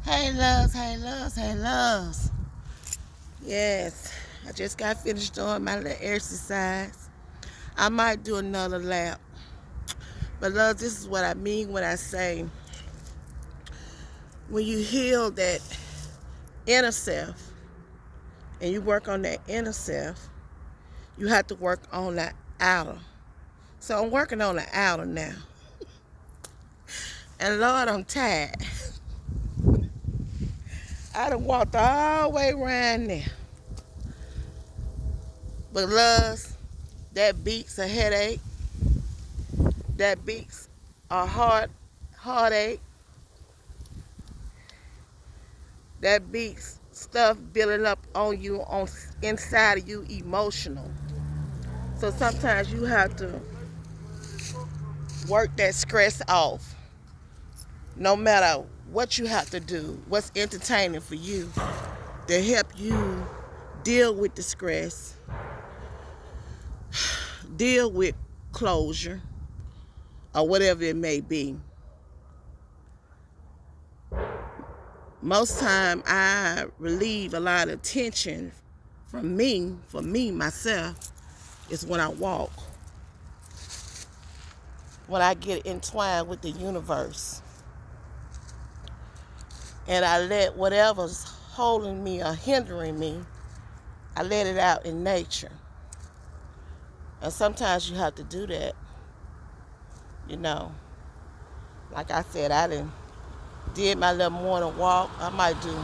Hey loves, hey loves, hey loves. Yes, I just got finished doing my little exercise. I might do another lap. But loves, this is what I mean when I say when you heal that inner self and you work on that inner self, you have to work on the outer. So I'm working on the outer now. And Lord, I'm tired. I done walked all the way around there. But loves, that beats a headache. That beats a heartache. That beats stuff building up on you on inside of you emotional. So sometimes you have to work that stress off. No matter what you have to do, what's entertaining for you to help you deal with the stress, deal with closure, or whatever it may be. Most time I relieve a lot of tension for me myself, is when I walk. When I get entwined with the universe. And I let whatever's holding me or hindering me, I let it out in nature. And sometimes you have to do that. You know, like I said, I did my little morning walk. I might do,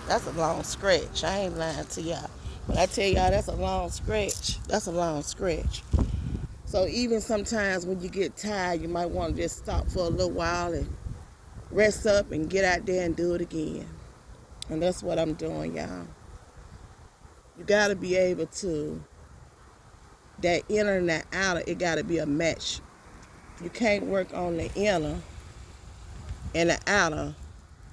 that's a long stretch. I ain't lying to y'all. But I tell y'all, that's a long stretch. That's a long stretch. So even sometimes when you get tired, you might want to just stop for a little while and rest up and get out there and do it again. And that's what I'm doing, y'all. You got to be able to, that inner and that outer, it got to be a match. You can't work on the inner and the outer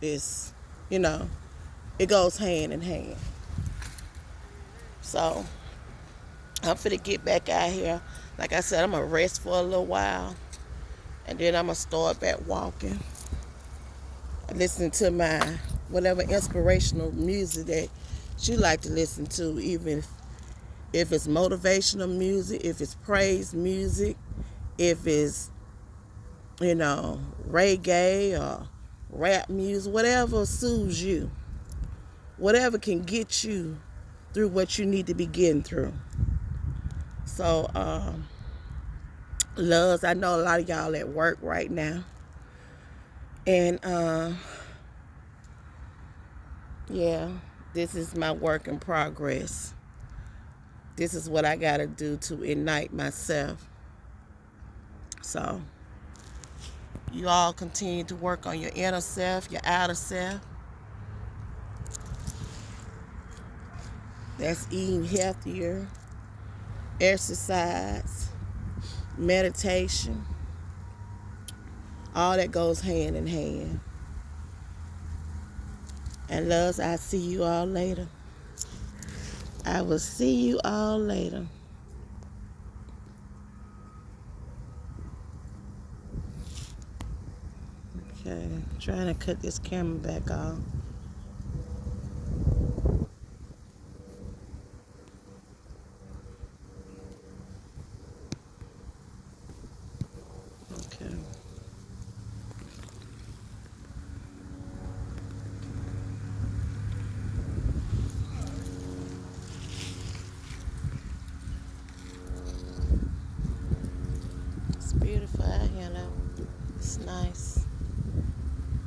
is, it goes hand in hand. So I'm finna get back out here. Like I said, I'm going to rest for a little while. And then I'm going to start back walking. Listen to my whatever inspirational music that you like to listen to, even if it's motivational music, if it's praise music, if it's, reggae or rap music, whatever soothes you, whatever can get you through what you need to be getting through. So, loves, I know a lot of y'all at work right now. And, yeah, this is my work in progress. This is what I got to do to ignite myself. So, you all continue to work on your inner self, your outer self. That's eating healthier, exercise, meditation. All that goes hand in hand. And loves, I see you all later. I will see you all later. Okay, trying to cut this camera back off. Okay. It's beautiful out here though. It's nice.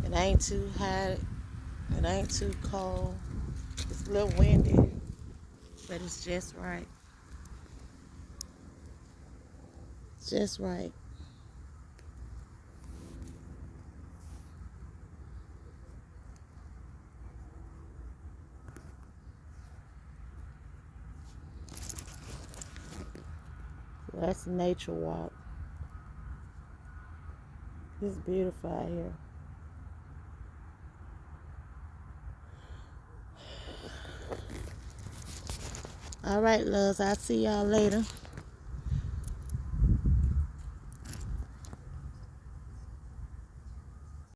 It ain't too hot. It ain't too cold. It's a little windy, but it's just right. It's just right. So that's a nature walk. It's beautiful out here. All right, loves. I'll see y'all later.